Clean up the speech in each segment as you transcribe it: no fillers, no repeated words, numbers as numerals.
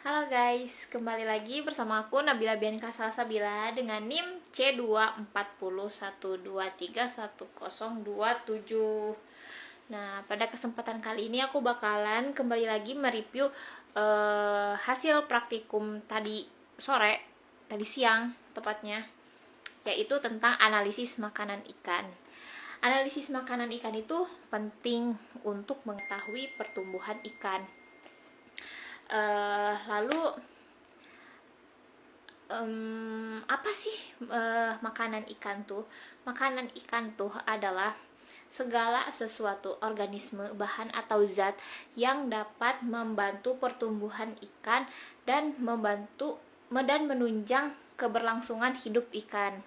Halo guys, kembali lagi bersama aku Nabila Bianca Salsabila dengan NIM C24012311027. Nah, pada kesempatan kali ini aku bakalan kembali lagi mereview hasil praktikum tadi sore, tadi siang tepatnya, yaitu tentang analisis makanan ikan. Analisis makanan ikan itu penting untuk mengetahui pertumbuhan ikan. Lalu apa sih makanan ikan tuh? Makanan ikan tuh adalah segala sesuatu organisme, bahan atau zat yang dapat membantu pertumbuhan ikan dan menunjang keberlangsungan hidup ikan.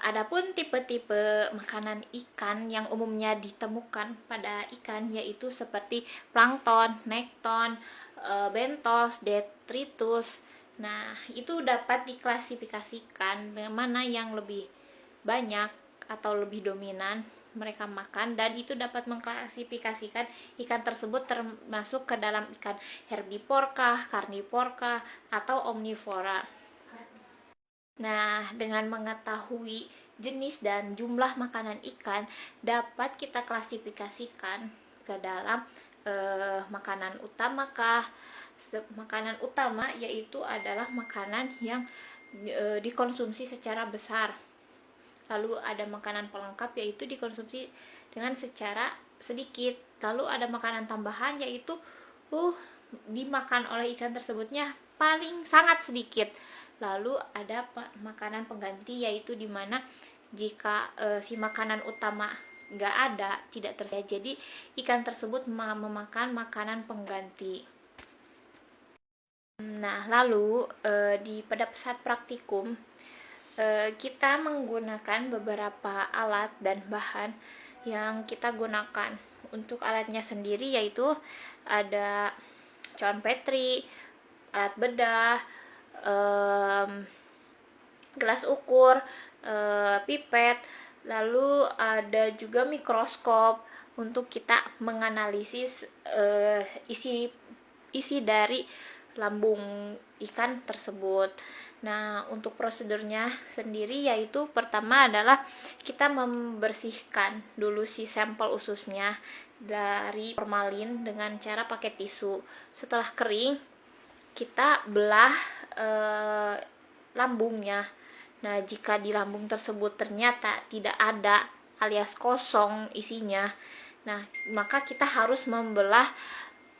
Adapun tipe-tipe makanan ikan yang umumnya ditemukan pada ikan yaitu seperti plankton, nekton, bentos, detritus. Nah, itu dapat diklasifikasikan dengan mana yang lebih banyak atau lebih dominan mereka makan, dan itu dapat mengklasifikasikan ikan tersebut termasuk ke dalam ikan herbivora kah, karnivora kah, atau omnivora. Nah, dengan mengetahui jenis dan jumlah makanan ikan, dapat kita klasifikasikan ke dalam makanan utama kah. Makanan utama yaitu adalah makanan yang dikonsumsi secara besar. Lalu ada makanan pelengkap yaitu dikonsumsi dengan secara sedikit. Lalu ada makanan tambahan yaitu dimakan oleh ikan tersebutnya paling sangat sedikit. Lalu ada makanan pengganti yaitu dimana jika si makanan utama nggak ada, tidak tersedia, jadi ikan tersebut memakan makanan pengganti. Nah, lalu pada saat praktikum kita menggunakan beberapa alat dan bahan yang kita gunakan. Untuk alatnya sendiri yaitu ada cawan petri, alat bedah, gelas ukur, pipet, lalu ada juga mikroskop untuk kita menganalisis isi dari lambung ikan tersebut. Nah, untuk prosedurnya sendiri yaitu pertama adalah kita membersihkan dulu si sampel ususnya dari formalin dengan cara pakai tisu. Setelah kering, kita belah lambungnya. Nah, jika di lambung tersebut ternyata tidak ada alias kosong isinya, nah maka kita harus membelah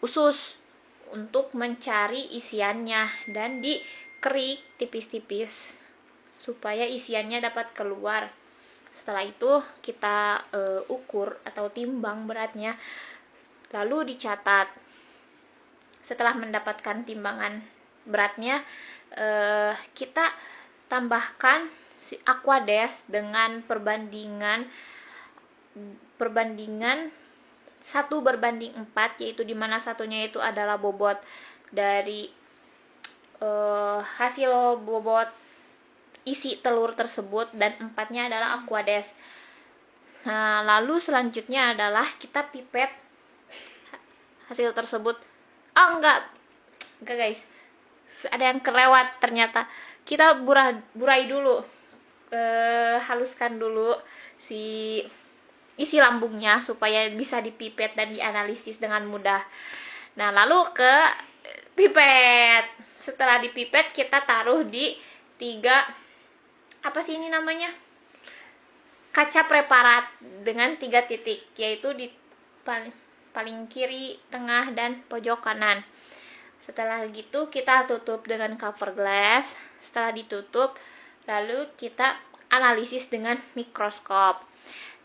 usus untuk mencari isiannya dan dikerik tipis-tipis supaya isiannya dapat keluar. Setelah itu kita ukur atau timbang beratnya, lalu dicatat. Setelah mendapatkan timbangan beratnya, kita tambahkan si Aquades dengan perbandingan 1:4, yaitu dimana satunya itu adalah bobot dari hasil bobot isi telur tersebut dan 4-nya adalah Aquades. Nah, lalu selanjutnya adalah kita pipet hasil tersebut. Enggak guys, ada yang kelewat ternyata. Kita burai dulu, haluskan dulu si isi lambungnya supaya bisa dipipet dan dianalisis dengan mudah. Nah, lalu ke pipet. Setelah dipipet, kita taruh di 3 kaca preparat dengan 3 titik, yaitu di paling kiri, tengah, dan pojok kanan. Setelah gitu kita tutup dengan cover glass. Setelah ditutup, lalu kita analisis dengan mikroskop.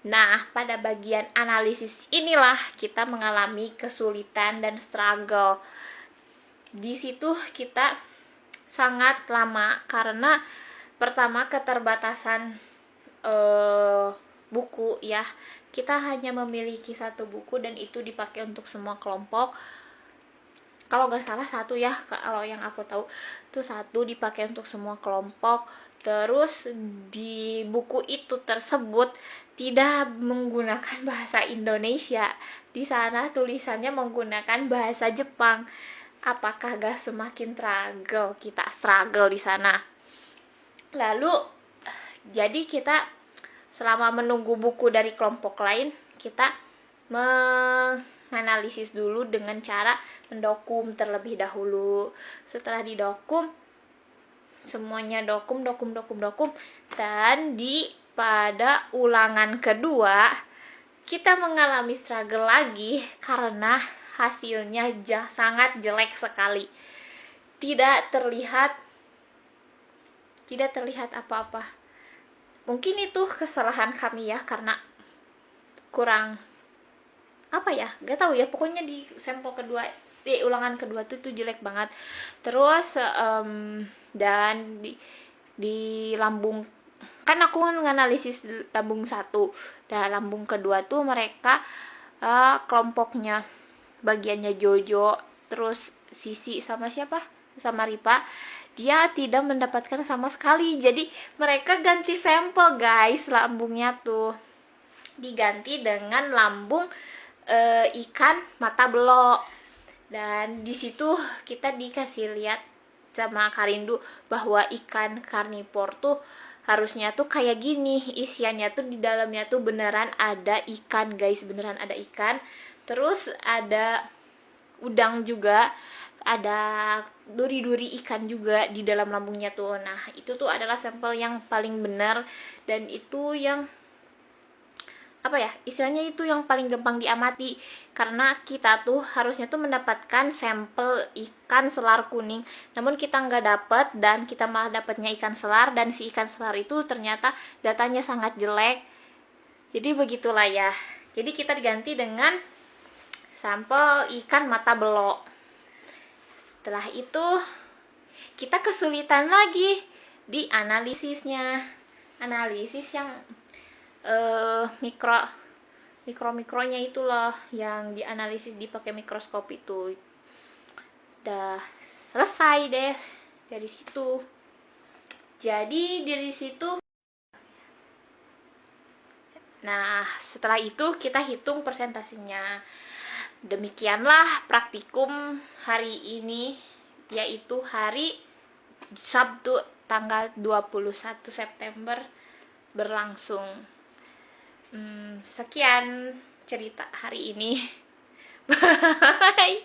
Nah, pada bagian analisis inilah kita mengalami kesulitan dan struggle. Di situ kita sangat lama karena pertama keterbatasan buku ya. Kita hanya memiliki 1 buku dan itu dipakai untuk semua kelompok. kalau nggak salah satu ya, kalau yang aku tahu tuh satu dipakai untuk semua kelompok. Terus di buku itu tersebut tidak menggunakan bahasa Indonesia, di sana tulisannya menggunakan bahasa Jepang. Apakah gak semakin struggle di sana. Lalu jadi kita selama menunggu buku dari kelompok lain, kita menganalisis dulu dengan cara mendokum terlebih dahulu. Setelah didokum, semuanya dokum, dan pada ulangan kedua kita mengalami struggle lagi karena hasilnya sangat jelek sekali. Tidak terlihat apa-apa. Mungkin itu kesalahan kami ya, karena kurang apa ya, gak tahu ya, pokoknya di sampel kedua, di ulangan kedua tuh jelek banget. Terus dan di lambung, kan aku menganalisis lambung 1, dan lambung kedua tuh mereka kelompoknya bagiannya Jojo, terus Sisi sama siapa, sama Ripa, dia tidak mendapatkan sama sekali. Jadi mereka ganti sampel guys, lambungnya tuh diganti dengan lambung ikan mata belok. Dan di situ kita dikasih lihat sama Karindu bahwa ikan karnivor tuh harusnya tuh kayak gini, isiannya tuh di dalamnya tuh beneran ada ikan guys, beneran ada ikan. Terus ada udang juga, ada duri-duri ikan juga di dalam lambungnya tuh. Nah, itu tuh adalah sampel yang paling benar, dan itu yang apa ya, istilahnya itu yang paling gampang diamati, karena kita tuh harusnya tuh mendapatkan sampel ikan selar kuning, namun kita nggak dapet, dan kita malah dapatnya ikan selar, dan si ikan selar itu ternyata datanya sangat jelek. Jadi begitulah ya, jadi kita diganti dengan sampel ikan mata belok. Setelah itu kita kesulitan lagi di analisisnya, analisis yang mikronya itu loh, yang dianalisis dipakai mikroskop itu. Udah selesai deh dari situ. Jadi dari situ, nah setelah itu kita hitung persentasinya. Demikianlah praktikum hari ini, yaitu hari Sabtu tanggal 21 September berlangsung. Sekian cerita hari ini. Bye.